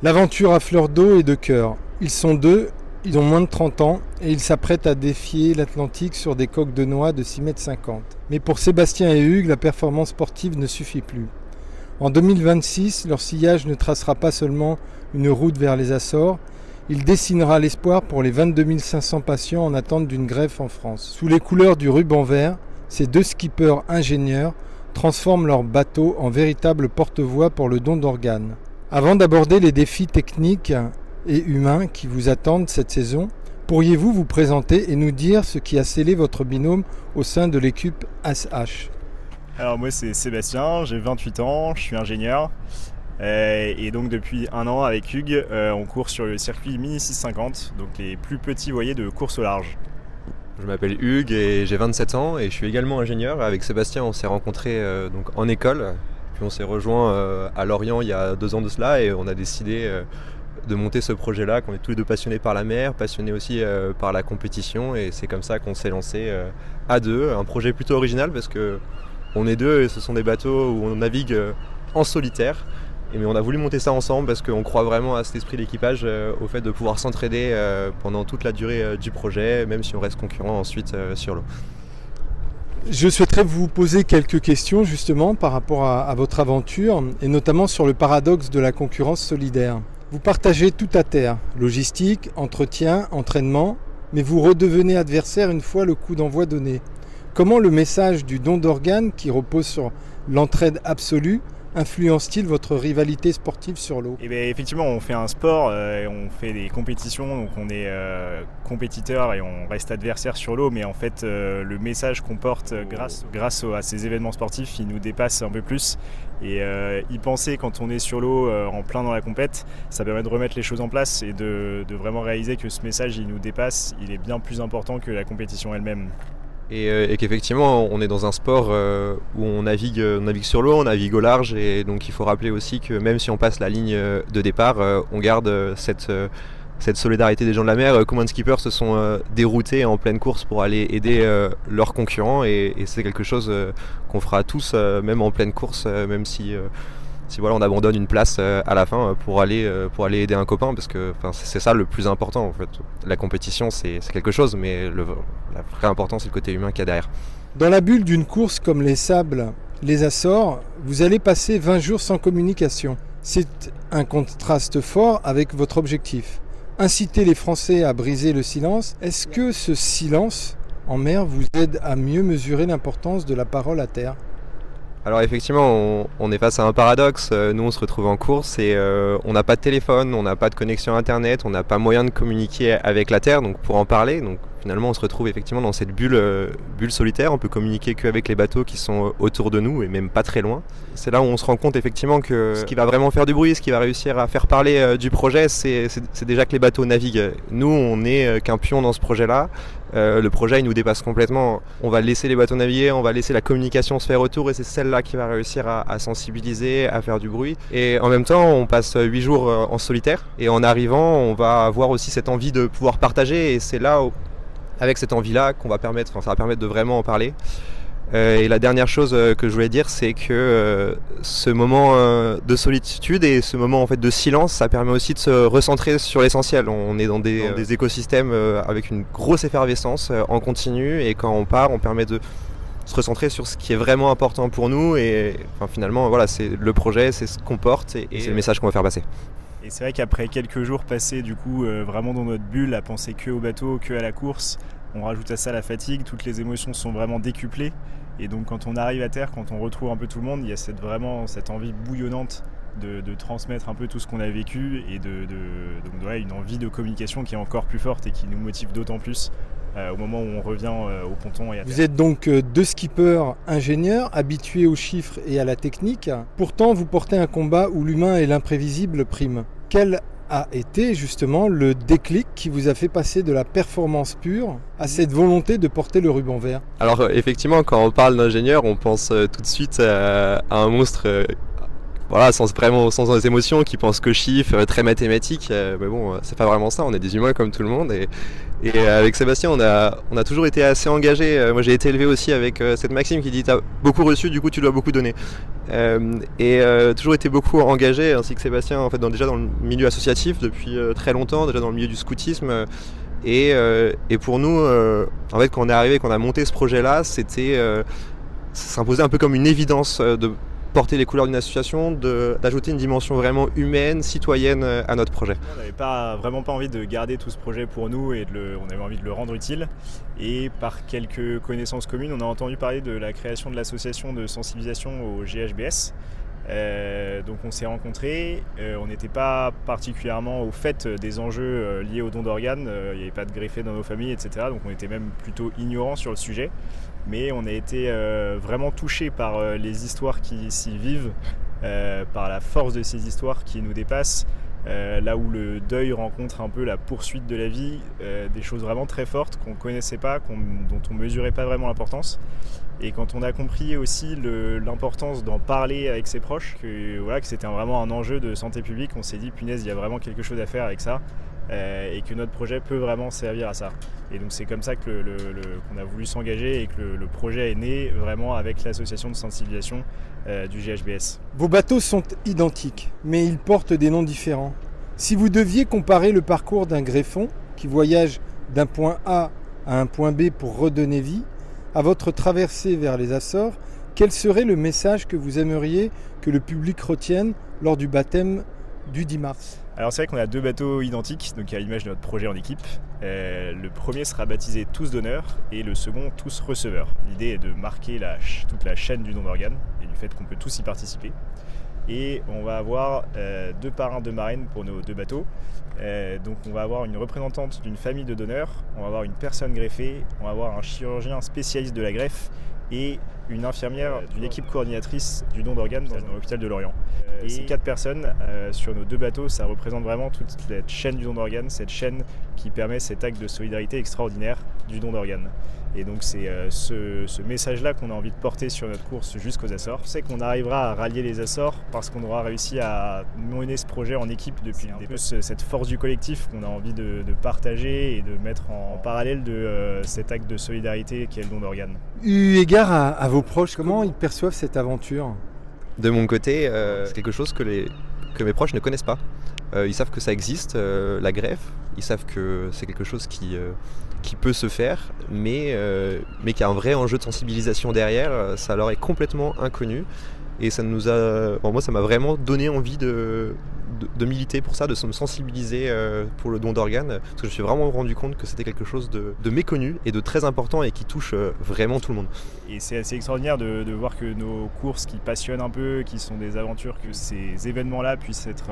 L'aventure à fleur d'eau et de cœur. Ils sont deux, ils ont moins de 30 ans et ils s'apprêtent à défier l'Atlantique sur des coques de noix de 6,50 m. Mais pour Sébastien et Hugues, la performance sportive ne suffit plus. En 2026, leur sillage ne tracera pas seulement une route vers les Açores, il dessinera l'espoir pour les 22 500 patients en attente d'une greffe en France. Sous les couleurs du ruban vert, ces deux skippers ingénieurs transforment leur bateau en véritable porte-voix pour le don d'organes. Avant d'aborder les défis techniques et humains qui vous attendent cette saison, pourriez-vous vous présenter et nous dire ce qui a scellé votre binôme au sein de l'équipe ASH ? Alors moi c'est Sébastien, j'ai 28 ans, je suis ingénieur et donc depuis un an avec Hugues on court sur le circuit Mini 650, donc les plus petits voiliers de course au large. Je m'appelle Hugues et j'ai 27 ans et je suis également ingénieur. Avec Sébastien on s'est rencontrés donc en école. Puis on s'est rejoint à Lorient il y a 2 ans de cela et on a décidé de monter ce projet-là, qu'on est tous les deux passionnés par la mer, passionnés aussi par la compétition, et c'est comme ça qu'on s'est lancé à deux. Un projet plutôt original parce qu'on est deux et ce sont des bateaux où on navigue en solitaire. Mais on a voulu monter ça ensemble parce qu'on croit vraiment à cet esprit d'équipage, au fait de pouvoir s'entraider pendant toute la durée du projet, même si on reste concurrent ensuite sur l'eau. Je souhaiterais vous poser quelques questions justement par rapport à votre aventure et notamment sur le paradoxe de la concurrence solidaire. Vous partagez tout à terre, logistique, entretien, entraînement, mais vous redevenez adversaire une fois le coup d'envoi donné. Comment le message du don d'organes qui repose sur l'entraide absolue influence-t-il votre rivalité sportive sur l'eau ? Et bien, effectivement, on fait un sport, on fait des compétitions, donc on est compétiteur et on reste adversaire sur l'eau, mais en fait le message qu'on porte grâce à ces événements sportifs, il nous dépasse un peu plus. Et y penser quand on est sur l'eau, en plein dans la compète, ça permet de remettre les choses en place et de vraiment réaliser que ce message il nous dépasse, il est bien plus important que la compétition elle-même. Et qu'effectivement on est dans un sport où on navigue sur l'eau, on navigue au large, et donc il faut rappeler aussi que même si on passe la ligne de départ, on garde cette solidarité des gens de la mer. Combien de skippers se sont déroutés en pleine course pour aller aider leurs concurrents, et c'est quelque chose qu'on fera tous, même en pleine course, même si voilà, on abandonne une place à la fin pour aller aider un copain, parce que c'est ça le plus important en fait. La compétition c'est quelque chose, mais la vraie importance c'est le côté humain qu'il y a derrière. Dans la bulle d'une course comme les Sables, les Açores, vous allez passer 20 jours sans communication. C'est un contraste fort avec votre objectif. Inciter les Français à briser le silence. Est-ce que ce silence en mer vous aide à mieux mesurer l'importance de la parole à terre ? Alors effectivement, on est face à un paradoxe. Nous, on se retrouve en course et on n'a pas de téléphone, on n'a pas de connexion internet, on n'a pas moyen de communiquer avec la Terre, donc pour en parler. Donc finalement, on se retrouve effectivement dans cette bulle solitaire. On peut communiquer qu'avec les bateaux qui sont autour de nous et même pas très loin. C'est là où on se rend compte effectivement que ce qui va vraiment faire du bruit, ce qui va réussir à faire parler du projet, c'est déjà que les bateaux naviguent. Nous, on n'est qu'un pion dans ce projet-là. Le projet il nous dépasse complètement. On va laisser les bateaux naviguer, on va laisser la communication se faire autour, et c'est celle-là qui va réussir à sensibiliser, à faire du bruit. Et en même temps on passe 8 jours en solitaire, et en arrivant on va avoir aussi cette envie de pouvoir partager, et c'est là où, avec cette envie-là ça va permettre de vraiment en parler. Et la dernière chose que je voulais dire, c'est que ce moment de solitude et ce moment en fait de silence, ça permet aussi de se recentrer sur l'essentiel. On est dans des écosystèmes avec une grosse effervescence en continu, et quand on part, on permet de se recentrer sur ce qui est vraiment important pour nous, et finalement voilà, c'est le projet, c'est ce qu'on porte, et c'est le message qu'on va faire passer. Et c'est vrai qu'après quelques jours passés du coup vraiment dans notre bulle, à penser que au bateau, que à la course, on rajoute à ça la fatigue, toutes les émotions sont vraiment décuplées, et donc quand on arrive à terre, quand on retrouve un peu tout le monde, il y a cette envie bouillonnante de transmettre un peu tout ce qu'on a vécu, et donc ouais, une envie de communication qui est encore plus forte et qui nous motive d'autant plus au moment où on revient au ponton et à terre. Vous êtes donc deux skippers ingénieurs, habitués aux chiffres et à la technique. Pourtant, vous portez un combat où l'humain et l'imprévisible priment. Quel a été justement le déclic qui vous a fait passer de la performance pure à cette volonté de porter le ruban vert ? Alors effectivement, quand on parle d'ingénieur, on pense tout de suite à un monstre voilà, sans émotions, qui pensent que chiffres, très mathématiques. Mais bon, c'est pas vraiment ça. On est des humains comme tout le monde. Et avec Sébastien, on a toujours été assez engagés. Moi, j'ai été élevé aussi avec cette maxime qui dit t'as beaucoup reçu, du coup tu dois beaucoup donner. Toujours été beaucoup engagé, ainsi que Sébastien, en fait, déjà dans le milieu associatif depuis très longtemps, déjà dans le milieu du scoutisme. Et pour nous, en fait, quand on est arrivé, quand on a monté ce projet-là, ça s'imposait un peu comme une évidence de porter les couleurs d'une association, d'ajouter une dimension vraiment humaine, citoyenne à notre projet. On n'avait vraiment pas envie de garder tout ce projet pour nous et on avait envie de le rendre utile. Et par quelques connaissances communes, on a entendu parler de la création de l'association de sensibilisation au GHBS. Donc on s'est rencontrés, on n'était pas particulièrement au fait des enjeux liés au don d'organes, il n'y avait pas de greffés dans nos familles, etc. Donc on était même plutôt ignorants sur le sujet. Mais on a été vraiment touchés par les histoires qui s'y vivent, par la force de ces histoires qui nous dépassent, là où le deuil rencontre un peu la poursuite de la vie, des choses vraiment très fortes qu'on ne connaissait pas, dont on ne mesurait pas vraiment l'importance. Et quand on a compris aussi l'importance d'en parler avec ses proches, que c'était vraiment un enjeu de santé publique, on s'est dit punaise, il y a vraiment quelque chose à faire avec ça. Et que notre projet peut vraiment servir à ça. Et donc c'est comme ça que qu'on a voulu s'engager et que le projet est né vraiment avec l'association de sensibilisation du GHBS. Vos bateaux sont identiques, mais ils portent des noms différents. Si vous deviez comparer le parcours d'un greffon qui voyage d'un point A à un point B pour redonner vie, à votre traversée vers les Açores, quel serait le message que vous aimeriez que le public retienne lors du baptême du 10 mars ? Alors c'est vrai qu'on a 2 bateaux identiques, donc à l'image de notre projet en équipe. Le premier sera baptisé Tous donneurs et le second Tous receveurs. L'idée est de marquer toute la chaîne du don d'organes et du fait qu'on peut tous y participer. Et on va avoir 2 parrains, 2 marraines pour nos 2 bateaux. Donc on va avoir une représentante d'une famille de donneurs, on va avoir une personne greffée, on va avoir un chirurgien spécialiste de la greffe et une infirmière d'une équipe coordinatrice du don d'organes dans l'hôpital de Lorient. Et ces 4 personnes sur nos 2 bateaux, ça représente vraiment toute cette chaîne du don d'organes, cette chaîne qui permet cet acte de solidarité extraordinaire du don d'organes. Et donc c'est ce message-là qu'on a envie de porter sur notre course jusqu'aux Açores. On sait qu'on arrivera à rallier les Açores parce qu'on aura réussi à mener ce projet en équipe depuis un peu cette force du collectif qu'on a envie de partager et de mettre en parallèle de cet acte de solidarité qu'est le don d'organes. Eu égard à vos proches, comment ils perçoivent cette aventure ? De mon côté, c'est quelque chose que mes proches ne connaissent pas. Ils savent que ça existe, la greffe, ils savent que c'est quelque chose qui peut se faire, mais qui a un vrai enjeu de sensibilisation derrière, ça leur est complètement inconnu. Et ça moi ça m'a vraiment donné envie de militer pour ça, de me sensibiliser pour le don d'organes, parce que je me suis vraiment rendu compte que c'était quelque chose de méconnu et de très important et qui touche vraiment tout le monde. Et c'est assez extraordinaire de voir que nos courses qui passionnent un peu, qui sont des aventures, que ces événements-là puissent être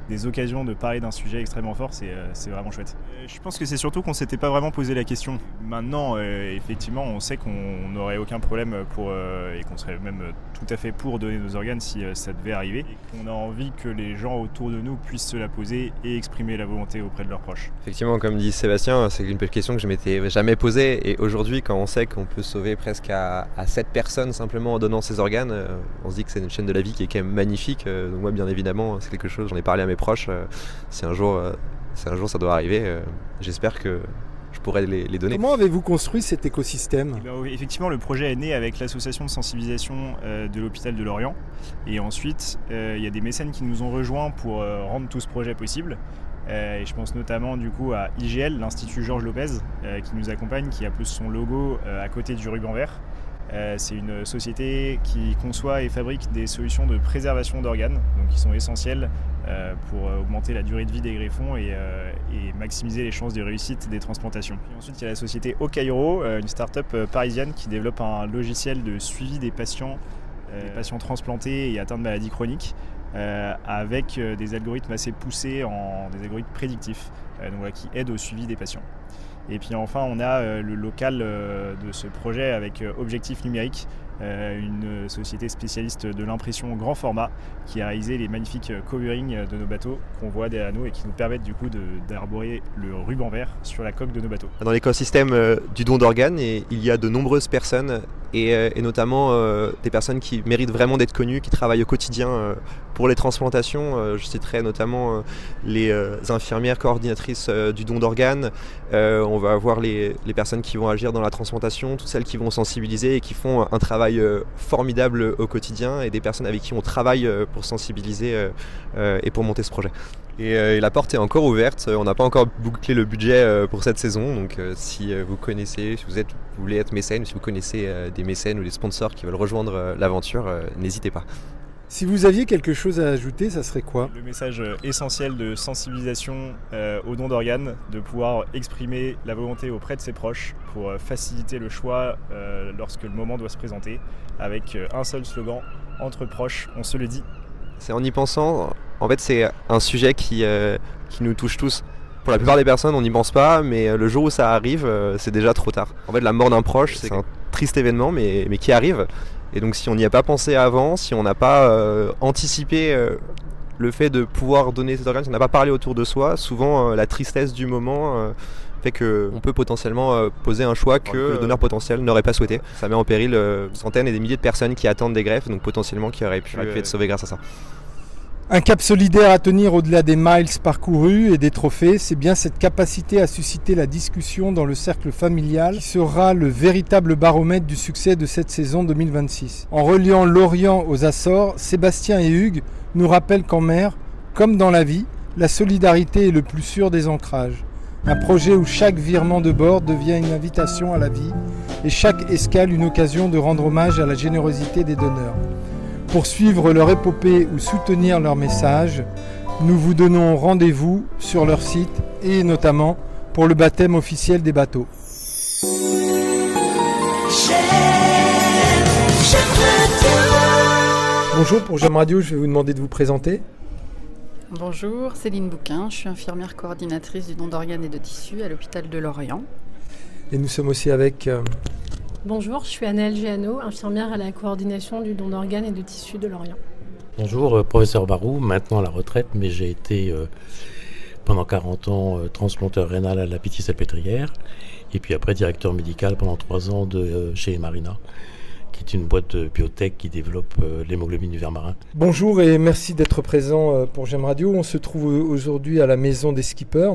des occasions de parler d'un sujet extrêmement fort, c'est vraiment chouette. Je pense que c'est surtout qu'on ne s'était pas vraiment posé la question. Maintenant, effectivement, on sait qu'on n'aurait aucun problème et qu'on serait même tout à fait pour donner nos organes si ça devait arriver. Et qu'on a envie que les gens autour de nous puissent se la poser et exprimer la volonté auprès de leurs proches. Effectivement, comme dit Sébastien, c'est une question que je m'étais jamais posée. Et aujourd'hui, quand on sait qu'on peut sauver presque à 7 personnes simplement en donnant ses organes, on se dit que c'est une chaîne de la vie qui est quand même magnifique. Donc moi, bien évidemment, c'est quelque chose, j'en ai parlé à mes proches. Si un jour ça doit arriver, j'espère que je pourrais les donner. Comment avez-vous construit cet écosystème ? Effectivement, le projet est né avec l'association de sensibilisation de l'hôpital de Lorient. Et ensuite, il y a des mécènes qui nous ont rejoints pour rendre tout ce projet possible. Et je pense notamment du coup à IGL, l'Institut Georges Lopez, qui nous accompagne, qui a plus son logo à côté du ruban vert. C'est une société qui conçoit et fabrique des solutions de préservation d'organes, donc qui sont essentielles pour augmenter la durée de vie des greffons et maximiser les chances de réussite des transplantations. Et ensuite, il y a la société Okairo, une start-up parisienne qui développe un logiciel de suivi des patients transplantés et atteints de maladies chroniques, avec des algorithmes assez poussés, des algorithmes prédictifs, qui aident au suivi des patients. Et puis enfin, on a le local de ce projet avec Objectif Numérique, une société spécialiste de l'impression grand format qui a réalisé les magnifiques coverings de nos bateaux qu'on voit derrière nous et qui nous permettent du coup d'arborer le ruban vert sur la coque de nos bateaux. Dans l'écosystème du don d'organes, il y a de nombreuses personnes et notamment des personnes qui méritent vraiment d'être connues, qui travaillent au quotidien pour les transplantations. Je citerai notamment les infirmières coordinatrices du don d'organes. On va avoir les personnes qui vont agir dans la transplantation, toutes celles qui vont sensibiliser et qui font un travail formidable au quotidien, et des personnes avec qui on travaille pour sensibiliser et pour monter ce projet. Et la porte est encore ouverte, on n'a pas encore bouclé le budget pour cette saison, donc si vous connaissez, si vous voulez être mécène, si vous connaissez des mécènes ou des sponsors qui veulent rejoindre l'aventure, n'hésitez pas. Si vous aviez quelque chose à ajouter, ça serait quoi ? Le message essentiel de sensibilisation au don d'organes, de pouvoir exprimer la volonté auprès de ses proches pour faciliter le choix lorsque le moment doit se présenter, avec un seul slogan, entre proches, on se le dit. C'est en y pensant, en fait c'est un sujet qui nous touche tous. Pour la plupart des personnes on n'y pense pas, mais le jour où ça arrive, c'est déjà trop tard. En fait la mort d'un proche c'est un triste événement mais qui arrive. Et donc si on n'y a pas pensé avant, si on n'a pas anticipé le fait de pouvoir donner cet organe, si on n'a pas parlé autour de soi, souvent la tristesse du moment fait qu'on peut potentiellement poser un choix que le donneur potentiel n'aurait pas souhaité. Ça met en péril centaines et des milliers de personnes qui attendent des greffes, donc potentiellement qui auraient pu être sauvées grâce à ça. Un cap solidaire à tenir au-delà des miles parcourus et des trophées, c'est bien cette capacité à susciter la discussion dans le cercle familial qui sera le véritable baromètre du succès de cette saison 2026. En reliant Lorient aux Açores, Sébastien et Hugues nous rappellent qu'en mer, comme dans la vie, la solidarité est le plus sûr des ancrages. Un projet où chaque virement de bord devient une invitation à la vie et chaque escale une occasion de rendre hommage à la générosité des donneurs. Pour suivre leur épopée ou soutenir leur message, nous vous donnons rendez-vous sur leur site et notamment pour le baptême officiel des bateaux. Bonjour, pour J'aime Radio, je vais vous demander de vous présenter. Bonjour, Céline Bouquin, je suis infirmière coordinatrice du don d'organes et de tissus à l'hôpital de Lorient. Et nous sommes aussi avec... Bonjour, je suis Anaëlle Géano, infirmière à la coordination du don d'organes et de tissus de Lorient. Bonjour, professeur Barou, maintenant à la retraite, mais j'ai été pendant 40 ans transplanteur rénal à la Pitié-Salpêtrière, et puis après directeur médical pendant 3 ans chez Marina, qui est une boîte de biotech qui développe l'hémoglobine du ver marin. Bonjour et merci d'être présent pour J'aime Radio. On se trouve aujourd'hui à la maison des skippers.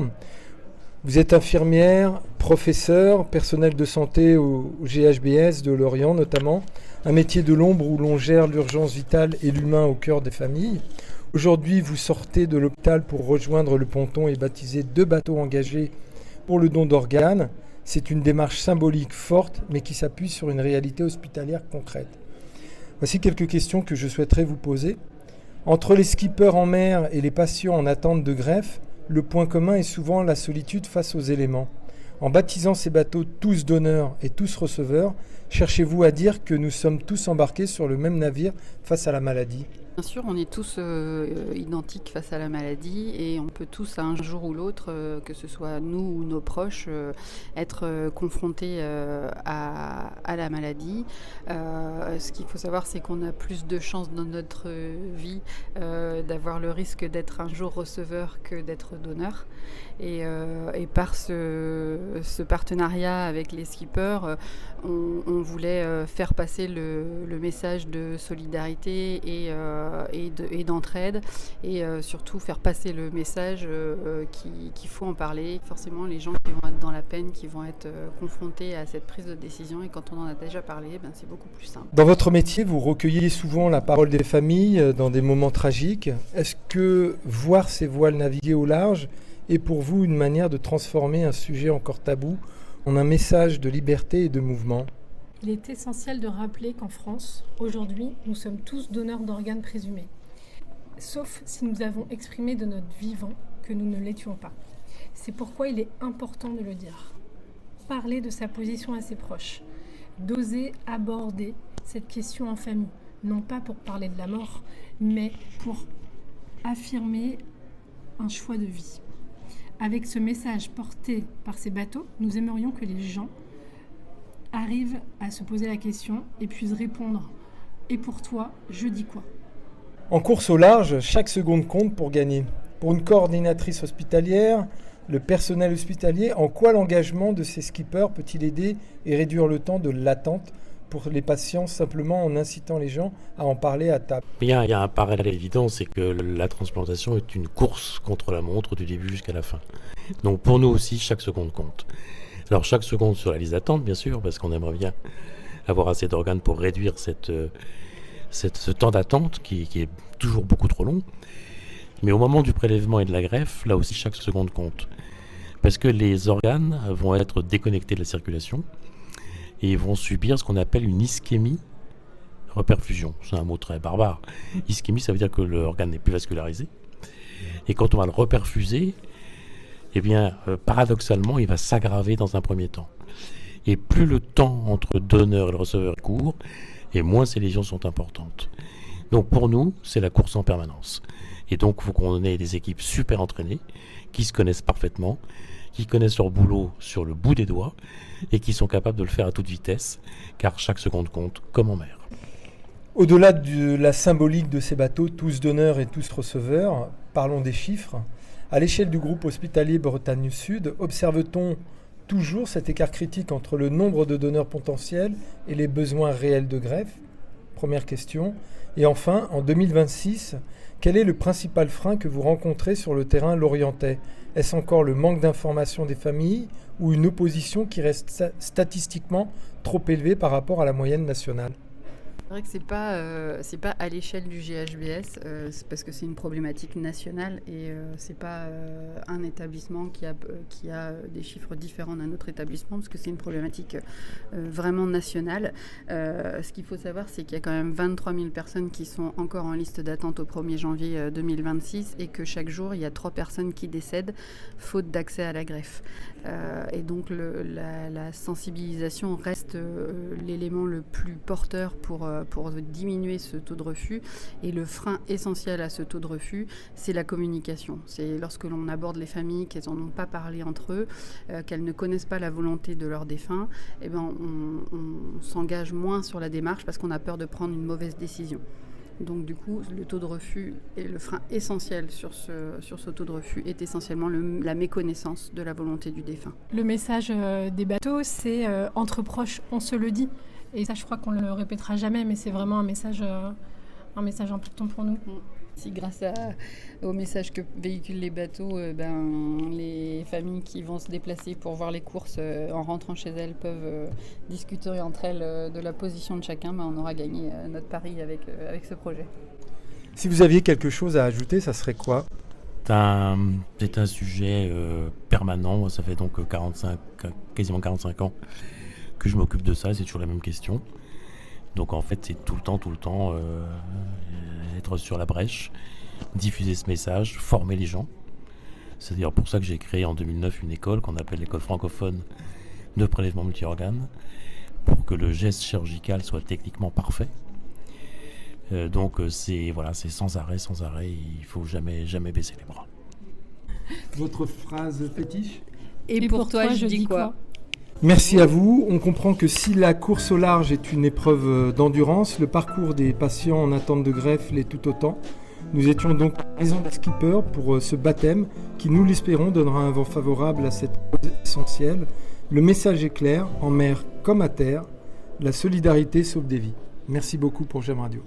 Vous êtes infirmière, professeur, personnel de santé au GHBS de Lorient notamment, un métier de l'ombre où l'on gère l'urgence vitale et l'humain au cœur des familles. Aujourd'hui, vous sortez de l'hôpital pour rejoindre le ponton et baptiser 2 bateaux engagés pour le don d'organes. C'est une démarche symbolique forte, mais qui s'appuie sur une réalité hospitalière concrète. Voici quelques questions que je souhaiterais vous poser. Entre les skippers en mer et les patients en attente de greffe, le point commun est souvent la solitude face aux éléments. En baptisant ces bateaux tous donneurs et tous receveurs, cherchez-vous à dire que nous sommes tous embarqués sur le même navire face à la maladie ? Bien sûr, on est tous identiques face à la maladie et on peut tous, un jour ou l'autre, que ce soit nous ou nos proches, être confrontés à la maladie. Ce qu'il faut savoir, c'est qu'on a plus de chances dans notre vie d'avoir le risque d'être un jour receveur que d'être donneur. Et par ce partenariat avec les skippers, on voulait faire passer le message de solidarité et d'entraide et surtout faire passer le message qu'il faut en parler. Forcément, les gens qui vont être dans la peine, qui vont être confrontés à cette prise de décision, et quand on en a déjà parlé, c'est beaucoup plus simple. Dans votre métier, vous recueillez souvent la parole des familles dans des moments tragiques. Est-ce que voir ces voiles naviguer au large est pour vous une manière de transformer un sujet encore tabou en un message de liberté et de mouvement ? Il est essentiel de rappeler qu'en France, aujourd'hui, nous sommes tous donneurs d'organes présumés. Sauf si nous avons exprimé de notre vivant que nous ne l'étions pas. C'est pourquoi il est important de le dire. Parler de sa position à ses proches. D'oser aborder cette question en famille. Non pas pour parler de la mort, mais pour affirmer un choix de vie. Avec ce message porté par ces bateaux, nous aimerions que les gens arrivent à se poser la question et puissent répondre « Et pour toi, je dis quoi ?» En course au large, chaque seconde compte pour gagner. Pour une coordinatrice hospitalière, le personnel hospitalier, en quoi l'engagement de ces skippers peut-il aider et réduire le temps de l'attente pour les patients simplement en incitant les gens à en parler à table. Il y a un parallèle évident, c'est que la transplantation est une course contre la montre du début jusqu'à la fin. Donc pour nous aussi, chaque seconde compte. Alors chaque seconde sur la liste d'attente, bien sûr, parce qu'on aimerait bien avoir assez d'organes pour réduire ce temps d'attente qui est toujours beaucoup trop long. Mais au moment du prélèvement et de la greffe, là aussi chaque seconde compte. Parce que les organes vont être déconnectés de la circulation et vont subir ce qu'on appelle une ischémie reperfusion. C'est un mot très barbare. Ischémie, ça veut dire que l'organe n'est plus vascularisé. Et quand on va le reperfuser, eh bien, paradoxalement, il va s'aggraver dans un premier temps. Et plus le temps entre le donneur et le receveur est court, et moins ces lésions sont importantes. Donc pour nous, c'est la course en permanence. Et donc il faut qu'on ait des équipes super entraînées, qui se connaissent parfaitement, qui connaissent leur boulot sur le bout des doigts, et qui sont capables de le faire à toute vitesse, car chaque seconde compte, comme en mer. Au-delà de la symbolique de ces bateaux, tous donneurs et tous receveurs, parlons des chiffres. À l'échelle du groupe hospitalier Bretagne Sud, observe-t-on toujours cet écart critique entre le nombre de donneurs potentiels et les besoins réels de greffe? Première question. Et enfin, en 2026, quel est le principal frein que vous rencontrez sur le terrain lorientais? Est-ce encore le manque d'information des familles ou une opposition qui reste statistiquement trop élevée par rapport à la moyenne nationale? C'est vrai que c'est pas à l'échelle du GHBS, c'est parce que c'est une problématique nationale et c'est pas un établissement qui a des chiffres différents d'un autre établissement, parce que c'est une problématique vraiment nationale. Ce qu'il faut savoir, c'est qu'il y a quand même 23 000 personnes qui sont encore en liste d'attente au 1er janvier 2026 et que chaque jour, il y a 3 personnes qui décèdent faute d'accès à la greffe. Et donc la sensibilisation reste l'élément le plus porteur pour diminuer ce taux de refus. Et le frein essentiel à ce taux de refus, c'est la communication. C'est lorsque l'on aborde les familles, qu'elles n'en ont pas parlé entre eux, qu'elles ne connaissent pas la volonté de leur défunt, eh ben on s'engage moins sur la démarche parce qu'on a peur de prendre une mauvaise décision. Donc du coup, le taux de refus et le frein essentiel sur ce taux de refus est essentiellement la méconnaissance de la volonté du défunt. Le message des bateaux, c'est entre proches, on se le dit. Et ça, je crois qu'on ne le répétera jamais, mais c'est vraiment un message important pour nous. Si grâce au message que véhiculent les bateaux, les familles qui vont se déplacer pour voir les courses en rentrant chez elles peuvent discuter entre elles de la position de chacun, on aura gagné notre pari avec ce projet. Si vous aviez quelque chose à ajouter, ça serait quoi? C'est un sujet permanent. Ça fait donc quasiment 45 ans que je m'occupe de ça. C'est toujours la même question. Donc en fait, c'est tout le temps être sur la brèche, diffuser ce message, former les gens. C'est d'ailleurs pour ça que j'ai créé en 2009 une école qu'on appelle l'école francophone de prélèvement multi-organes, pour que le geste chirurgical soit techniquement parfait. Donc c'est sans arrêt, il faut jamais baisser les bras. Votre phrase fétiche? Et pour toi, je dis quoi? Merci à vous. On comprend que si la course au large est une épreuve d'endurance, le parcours des patients en attente de greffe l'est tout autant. Nous étions donc à la maison des skippers pour ce baptême qui, nous l'espérons, donnera un vent favorable à cette cause essentielle. Le message est clair, en mer comme à terre, la solidarité sauve des vies. Merci beaucoup pour GEM Radio.